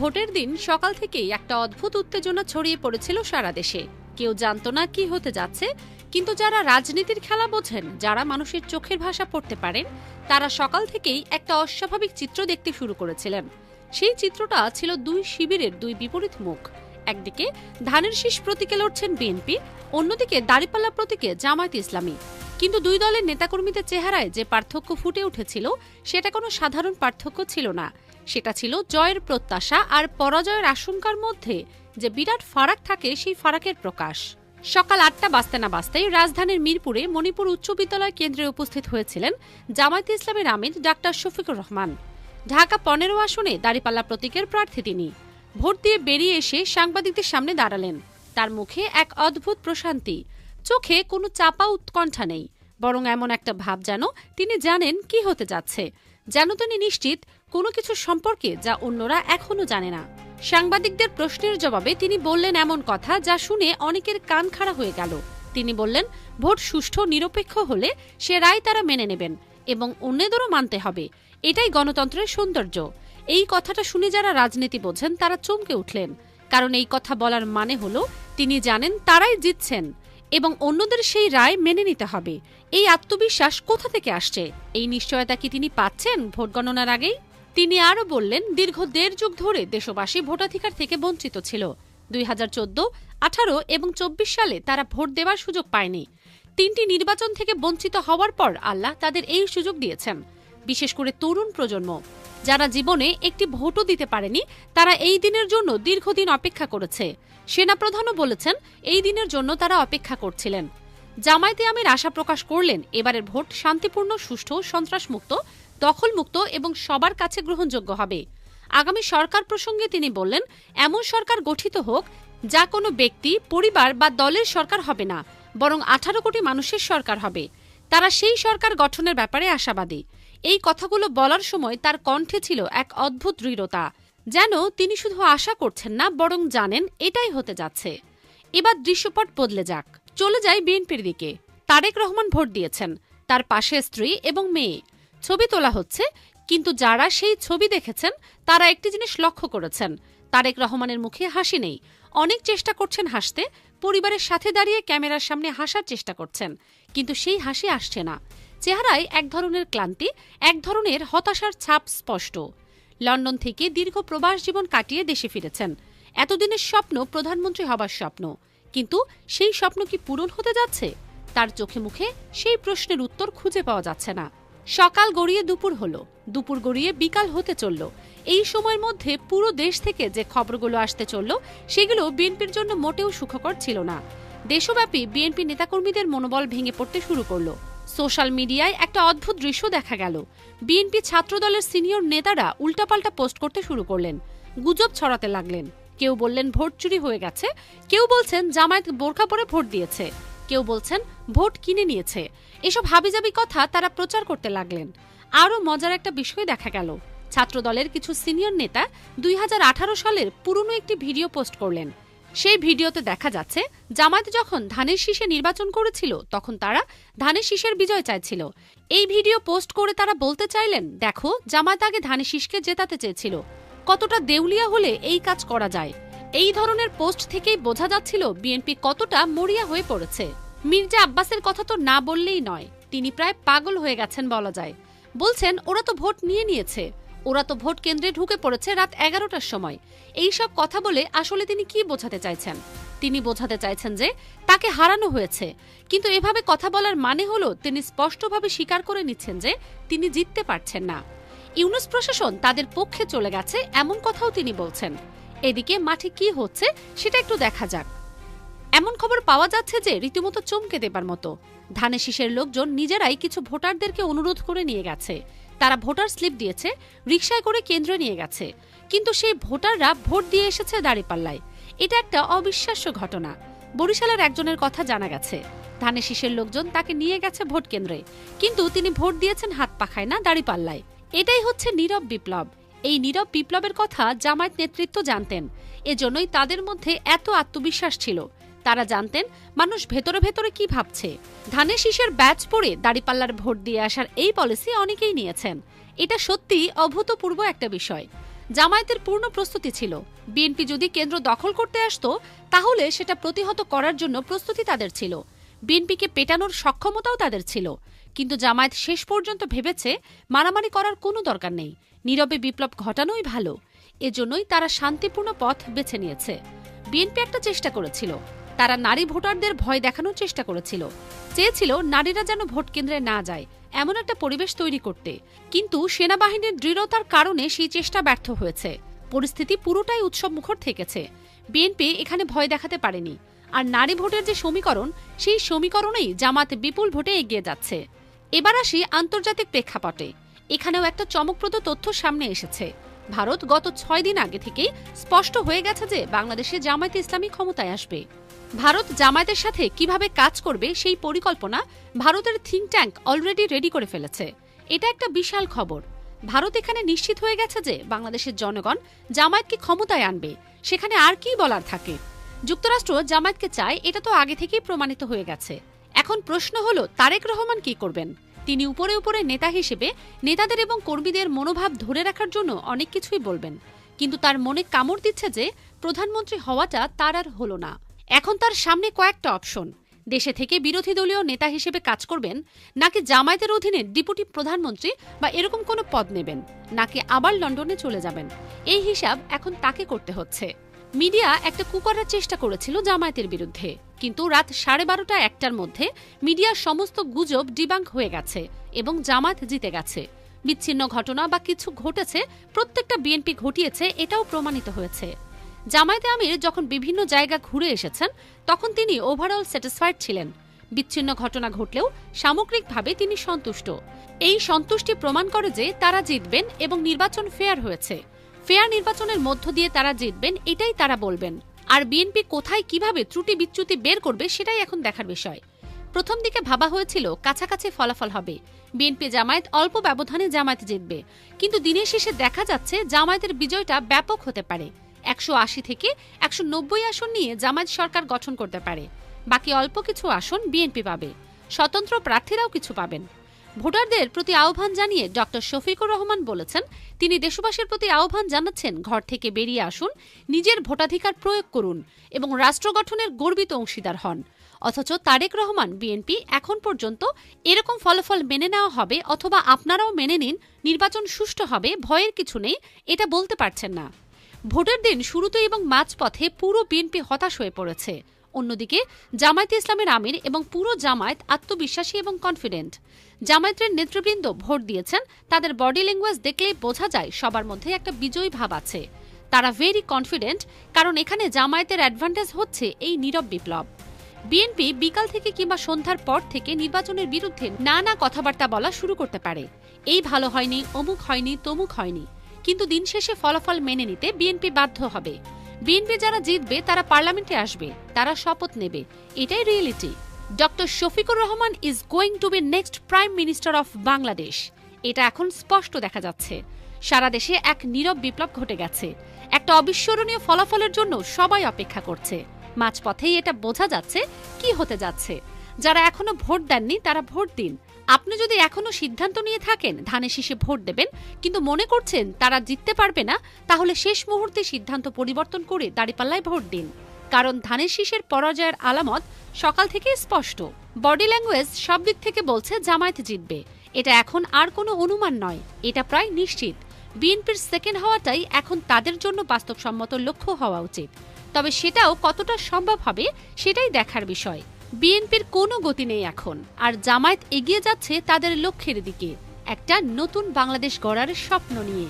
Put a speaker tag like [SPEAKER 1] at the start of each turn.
[SPEAKER 1] ভোটের দিন সকাল থেকেই একটা অদ্ভুত উত্তেজনা ছড়িয়ে পড়েছিল সারা দেশে। কেউ জানতো না কি হতে যাচ্ছে, কিন্তু যারা রাজনীতির খেলা বোঝেন, যারা মানুষের চোখের ভাষা পড়তে পারেন, তারা সকাল থেকেই একটা অস্বাভাবিক চিত্র দেখতে শুরু করেছিলেন। সেই চিত্রটা ছিল দুই শিবিরের দুই বিপরীত মুখ। একদিকে ধানের শীষ প্রতীকে লড়ছেন বিএনপি, অন্যদিকে দাঁড়িপাল্লা প্রতীকে জামায়াতে ইসলামী। কিন্তু দুই দলের নেতাকর্মীদের চেহারায় যে পার্থক্য ফুটে উঠেছিল, সেটা কোনো সাধারণ পার্থক্য ছিল না। সেটা ছিল জয়ের প্রত্যাশা আর পরাজয়ের আশঙ্কার মধ্যে যে বিরাট ফারাক থাকে, সেই ফারাকের প্রকাশ। সকাল ৮টা বাজতে না বাজতেই রাজধানীর মিরপুরে মণিপুর উচ্চ বিদ্যালয় কেন্দ্রে উপস্থিত হয়েছিলেন জামায়াতে ইসলামের আমির ডাক্তার শফিকুর রহমান। ঢাকা ১৫ আসনে দাঁড়িপাল্লা প্রতীকের প্রার্থী তিনি। ভোট দিয়ে বেরিয়ে এসে সাংবাদিকদের সামনে দাঁড়ালেন। তার মুখে এক অদ্ভুত প্রশান্তি, চোখে কোনো চাপা উৎকণ্ঠা নেই, বরং এমন একটা ভাব যেন তিনি জানেন কি হতে যাচ্ছে, যেন তিনি নিশ্চিত কোনো কিছু সম্পর্কে যা অন্যরা এখনো জানে না। সাংবাদিকদের প্রশ্নের জবাবে তিনি বললেন এমন কথা যা শুনে অনেকের কান খাড়া হয়ে গেল। তিনি বললেন, ভোট সুষ্ঠু নিরপেক্ষ হলে সে রায় তারা মেনে নেবেন এবং অন্যদেরও মানতে হবে। এটাই গণতন্ত্রের সৌন্দর্য। এই কথাটা শুনে যারা রাজনীতি বোঝেন তারা চমকে উঠলেন, কারণ এই কথা বলার মানে হলো তিনি জানেন তারাই জিতছেন এবং অন্যদের সেই রায় মেনে নিতে হবে। এই আত্মবিশ্বাস কোথা থেকে আসছে? এই নিশ্চয়তা কি তিনি পাচ্ছেন ভোট গণনার আগেই? তিনি আরও বললেন, দীর্ঘ ১.৫ যুগ ধরে দেশবাসী ভোটাধিকার থেকে বঞ্চিত ছিল। ২০১৪, ১৮ এবং ২৪ সালে তারা ভোট দেওয়ার সুযোগ পায়নি। ৩টি নির্বাচন থেকে বঞ্চিত হওয়ার পর আল্লাহ তাদের এই সুযোগ দিয়েছেন। বিশেষ করে তরুণ প্রজন্ম, যারা জীবনে একটি ভোটও দিতে পারেনি, তারা এই দিনের জন্য দীর্ঘদিন অপেক্ষা করেছে। সেনাপ্রধানও বলেছেন এই দিনের জন্য তারা অপেক্ষা করছিলেন। জামায়াতে আমির আশা প্রকাশ করলেন এবারের ভোট শান্তিপূর্ণ, সুষ্ঠু, সন্ত্রাসমুক্ত, দখলমুক্ত এবং সবার কাছে গ্রহণযোগ্য হবে। আগামী সরকার প্রসঙ্গে তিনি বললেন, এমন সরকার গঠিত হোক যা কোনো ব্যক্তি, পরিবার বা দলের সরকার হবে না, বরং ১৮ কোটি মানুষের সরকার হবে। তারা সেই সরকার গঠনের ব্যাপারে আশাবাদী। এই কথাগুলো বলার সময় তার কণ্ঠে ছিল এক অদ্ভুত দৃঢ়তা, যেন তিনি শুধু আশা করছেন না, বরং জানেন এটাই হতে যাচ্ছে। এবার দৃশ্যপট বদলে যাক, চলে যায় বিএনপির দিকে। তারেক রহমান ভোট দিয়েছেন, তার পাশে স্ত্রী এবং মেয়ে। ছবি তোলা হচ্ছে, কিন্তু যারা সেই ছবি দেখেছেন তারা একটি জিনিস লক্ষ্য করেছেন, তারেক রহমানের মুখে হাসি নেই। অনেক চেষ্টা করছেন হাসতে, পরিবারের সাথে দাঁড়িয়ে ক্যামেরার সামনে হাসার চেষ্টা করছেন, কিন্তু সেই হাসি আসছে না। চেহারায় এক ধরনের ক্লান্তি, এক ধরনের হতাশার ছাপ স্পষ্ট। লন্ডন থেকে দীর্ঘ প্রবাস জীবন কাটিয়ে দেশে ফিরেছেন। এতদিনের স্বপ্ন, প্রধানমন্ত্রী হবার স্বপ্ন, কিন্তু সেই স্বপ্ন কি পূরণ হতে যাচ্ছে? তার চোখে মুখে সেই প্রশ্নের উত্তর খুঁজে পাওয়া যাচ্ছে না। সকাল গড়িয়ে দুপুর হলো, দুপুর গড়িয়ে বিকাল হতে চলল। এই সময়ের মধ্যে পুরো দেশ থেকে যে খবরগুলো আসতে চলল, সেগুলো বিএনপির জন্য মোটেও সুখকর ছিল না। দেশব্যাপী বিএনপি নেতাকর্মীদের মনোবল ভেঙে পড়তে শুরু করল। সোশ্যাল মিডিয়ায় একটা অদ্ভুত দৃশ্য দেখা গেল। বিএনপি ছাত্রদলের সিনিয়র নেতারা উল্টাপাল্টা পোস্ট করতে শুরু করলেন, গুজব ছড়াতে লাগলেন। কেউ বললেন ভোট চুরি হয়ে গেছে, কেউ বলছেন জামায়াত বোরকা পরে ভোট দিয়েছে, কেউ বলছেন ভোট কিনে নিয়েছে। এসব হাবিজাবি কথা তারা প্রচার করতে লাগলেন। আরও মজার একটা বিষয় দেখা গেল, ছাত্রদলের কিছু সিনিয়র নেতা ২০১৮ সালের পুরনো একটি ভিডিও পোস্ট করলেন। সেই ভিডিওতে দেখা যাচ্ছে জামায়াত যখন ধানের শীষে নির্বাচন করেছিল, তখন তারা ধানের শীষের বিজয় চাইছিল। এই ভিডিও পোস্ট করে তারা বলতে চাইলেন, দেখো, জামায়াত আগে ধানের শীষকে জেতাতে চেয়েছিল, কতটা দেউলিয়া হলে এই কাজ করা যায়। এই ধরনের পোস্ট থেকেই বোঝা যাচ্ছিল বিএনপি কতটা মরিয়া হয়ে পড়েছে। মির্জা আব্বাসের কথা তো না বললেই নয়, তিনি প্রায় পাগল হয়ে গেছেন বলা যায়। বলছেন ওরা তো ভোট নিয়েছে, ওরা তো ভোট কেন্দ্রে ঢুকে পড়েছে রাত ১১টার সময়। এই সব কথা বলে আসলে তিনি কি বোঝাতে চাইছেন? তিনি বোঝাতে চাইছেন যে তাকে হারানো হয়েছে, কিন্তু এভাবে কথা বলার মানে হলো তিনি স্পষ্টভাবে স্বীকার করে নিচ্ছেন যে তিনি জিততে পারছেন না। ইউনূস প্রশাসন তাদের পক্ষে চলে গেছে, এমন কথাও তিনি বলছেন। এদিকে মাঠে কি হচ্ছে সেটা একটু দেখা যাক। এমন খবর পাওয়া যাচ্ছে যে রীতিমতো চমকে দেবার মতো। ধানের শীষের লোকজন নিজেরাই কিছু ভোটারদেরকে অনুরোধ করে নিয়ে গেছে। তারা ভোটার স্লিপ দিয়েছে, রিকশায় করে কেন্দ্রে নিয়ে গেছে, কিন্তু সেই ভোটাররা ভোট দিয়ে এসেছে দাঁড়িপাল্লায়। এটা একটা অবিশ্বাস্য ঘটনা। বরিশালের একজনের কথা জানা গেছে, ধানের শীষের লোকজন তাকে নিয়ে গেছে ভোট কেন্দ্রে, কিন্তু তিনি ভোট দিয়েছেন হাত পাখায় না, দাঁড়িপাল্লায়। এটাই হচ্ছে নীরব বিপ্লব। এই নীরব বিপ্লবের কথা জামায়াত নেতৃত্ব জানতেন, এজন্যই তাদের মধ্যে এত আত্মবিশ্বাস ছিল। তারা জানতেন মানুষ ভেতরে ভেতরে কি ভাবছে। ধানের শীষের ব্যাচ পরে দাঁড়িপাল্লার ভোট দিয়ে আসার এই পলিসি অনেকেই নিয়েছেন। এটা সত্যি অভূতপূর্ব একটা বিষয়। জামায়াতের পূর্ণ প্রস্তুতি ছিল। বিএনপি যদি কেন্দ্র দখল করতে আসতো তাহলে সেটা প্রতিহত করার জন্য প্রস্তুতি তাদের ছিল। বিএনপিকে পেটানোর সক্ষমতাও তাদের ছিল। কিন্তু জামায়াত শেষ পর্যন্ত ভেবেছে মারামারি করার কোনো দরকার নেই, নীরবে বিপ্লব ঘটানোই ভালো। এজন্যই তারা শান্তিপূর্ণ পথ বেছে নিয়েছে। বিএনপি একটা চেষ্টা করেছিল, তারা নারী ভোটারদের ভয় দেখানোর চেষ্টা করেছিল, চেয়েছিল নারীরা যেন ভোট কেন্দ্রে না যায় এমন একটা পরিবেশ তৈরি করতে। কিন্তু সেনাবাহিনীর দৃঢ়তার কারণে সেই চেষ্টা ব্যর্থ হয়েছে। পরিস্থিতি পুরোটাই উৎসব মুখর থেকেছে। বিএনপি এখানে ভয় দেখাতে পারেনি। আর নারী ভোটের যে সমীকরণ, সেই সমীকরণেই জামাত বিপুল ভোটে এগিয়ে যাচ্ছে। এবার আসি আন্তর্জাতিক প্রেক্ষাপটে। এখানেও একটা চমকপ্রদ তথ্য সামনে এসেছে। ভারত গত 6 দিন আগে থেকেই স্পষ্ট হয়ে গেছে যে বাংলাদেশে জামায়াতে ইসলামী ক্ষমতায় আসবে। ভারত জামায়াতের সাথে কিভাবে কাজ করবে সেই পরিকল্পনা ভারতের থিঙ্ক ট্যাঙ্ক অলরেডি রেডি করে ফেলেছে। এটা একটা বিশাল খবর। ভারত এখানে নিশ্চিত হয়ে গেছে যে বাংলাদেশের জনগণ জামায়াতকে ক্ষমতায় আনবে। সেখানে আর কি বলার থাকে? যুক্তরাষ্ট্র জামায়াতকে চায়, এটা তো আগে থেকেই প্রমাণিত হয়ে গেছে। এখন প্রশ্ন হলো তারেক রহমান কি করবেন। তিনি উপরে উপরে নেতা হিসেবে নেতাদের এবং কর্মীদের মনোভাব ধরে রাখার জন্য অনেক কিছুই বলবেন, কিন্তু তার মনে কামড় দিচ্ছে যে প্রধানমন্ত্রী হওয়াটা তার আর হলো না। এখন তার সামনে কয়েকটা অপশন। দেশে থেকে বিরোধী দলীয় নেতা হিসেবে কাজ করবেন, নাকি জামায়াতের অধীনে ডেপুটি প্রধানমন্ত্রী বা এরকম কোনো পদ নেবেন, নাকি আবার লন্ডনে চলে যাবেন। এই হিসাব এখন তাকে করতে হচ্ছে। মিডিয়া একটা কু করার চেষ্টা করেছিল জামায়াতের বিরুদ্ধে, কিন্তু রাত 12:30-1টার মধ্যে মিডিয়ার সমস্ত গুজব ডিবাঙ্ক হয়ে গেছে এবং জামায়াত জিতে গেছে। বিচ্ছিন্ন ঘটনা বা কিছু ঘটেছে, প্রত্যেকটা বিএনপি ঘটিয়েছে, এটাও প্রমাণিত হয়েছে। জামায়াতে আমির যখন বিভিন্ন জায়গা ঘুরে এসেছেন তখন তিনি ওভারঅল স্যাটিসফাইড ছিলেন। বিচ্ছিন্ন ঘটনা ঘটলেও সামগ্রিকভাবে তিনি সন্তুষ্ট। এই সন্তুষ্টি প্রমাণ করে যে তারা জিতবেন এবং নির্বাচন ফেয়ার হয়েছে। ফেয়ার নির্বাচনের মধ্য দিয়ে তারা জিতবেন, এটাই তারা বলবেন। আর বিএনপি কোথায় কিভাবে ত্রুটি বিচ্যুতি বের করবে সেটাই এখন দেখার বিষয়। প্রথম দিকে ভাবা হয়েছিল কাছাকাছি ফলাফল হবে, বিএনপি জামায়াত অল্প ব্যবধানে জামায়াত জিতবে। কিন্তু দিনের শেষে দেখা যাচ্ছে জামায়াতের বিজয়টা ব্যাপক হতে পারে। 180 থেকে 190 আসন নিয়ে জামায়াত সরকার গঠন করতে পারে। বাকি অল্প কিছু আসন বিএনপি পাবে, স্বতন্ত্র প্রার্থীরাও কিছু পাবেন। ভোটারদের প্রতি আহ্বান জানিয়ে ডক্টর শফিকুর রহমান বলেছেন, তিনি দেশবাসীর প্রতি আহ্বান জানাচ্ছেন ঘর থেকে বেরিয়ে আসুন, নিজের ভোটাধিকার প্রয়োগ করুন এবং রাষ্ট্র গঠনের গর্বিত অংশীদার হন। অথচ তারেক রহমান বিএনপি এখন পর্যন্ত এরকম ফলাফল মেনে নেওয়া হবে অথবা আপনারাও মেনে নিন নির্বাচন সুষ্ঠু হবে, ভয়ের কিছু নেই, এটা বলতে পারছেন না। ভোটের দিন শুরুতে এবং মাঝপথে পুরো বিএনপি হতাশ হয়ে পড়েছে। অন্যদিকে জামায়াতে ইসলামের আমির এবং পুরো জামায়াত আত্মবিশ্বাসী এবং কনফিডেন্ট। জামায়াতের নেতৃবৃন্দ ভোট দিয়েছেন, তাদের বডি ল্যাঙ্গুয়েজ দেখলেই বোঝা যায় সবার মধ্যে একটা বিজয়ী ভাব আছে। তারা ভেরি কনফিডেন্ট, কারণ এখানে জামায়াতের অ্যাডভান্টেজ হচ্ছে এই নীরব বিপ্লব। বিএনপি বিকাল থেকে কিংবা সন্ধ্যার পর থেকে নির্বাচনের বিরুদ্ধে নানা কথাবার্তা বলা শুরু করতে পারে। এই ভালো হয়নি, অমুক হয়নি, তমুক হয়নি, কিন্তু দিন শেষে ফলাফল মেনে নিতে বিএনপি বাধ্য হবে। বিএনপি যারা জিতবে তারা পার্লামেন্টে আসবে, তারা শপথ নেবে, এটাই reality. Doctor Shafiqur Rahman is going to be next prime minister of Bangladesh. এটা এখন স্পষ্ট দেখা যাচ্ছে। সারা দেশে এক নীরব বিপ্লব ঘটে গেছে। একটা অবিস্মরণীয় ফলাফলের জন্য সবাই অপেক্ষা করছে। মাঝপথেই এটা বোঝা যাচ্ছে কি হতে যাচ্ছে। যারা এখনো ভোট দেননি তারা ভোট দিন। আপনি যদি এখনো সিদ্ধান্ত নিয়ে থাকেন ধানের শীষে ভোট দেবেন, কিন্তু মনে করছেন তারা জিততে পারবে না, তাহলে শেষ মুহূর্তে সিদ্ধান্ত পরিবর্তন করে দাঁড়িপাল্লায় ভোট দিন। কারণ ধানের শীষের পরাজয়ের আলামত সকাল থেকে স্পষ্ট। বডি ল্যাঙ্গুয়েজ সব দিক থেকে বলছে জামায়াত জিতবে। এটা এখন আর কোনো অনুমান নয়, এটা প্রায় নিশ্চিত। বিএনপির সেকেন্ড হওয়াটাই এখন তাদের জন্য বাস্তবসম্মত লক্ষ্য হওয়া উচিত। তবে সেটাও কতটা সম্ভব হবে সেটাই দেখার বিষয়। বিএনপির কোনো গতি নেই এখন, আর জামায়াত এগিয়ে যাচ্ছে তাদের লক্ষ্যের দিকে, একটা নতুন বাংলাদেশ গড়ার স্বপ্ন নিয়ে।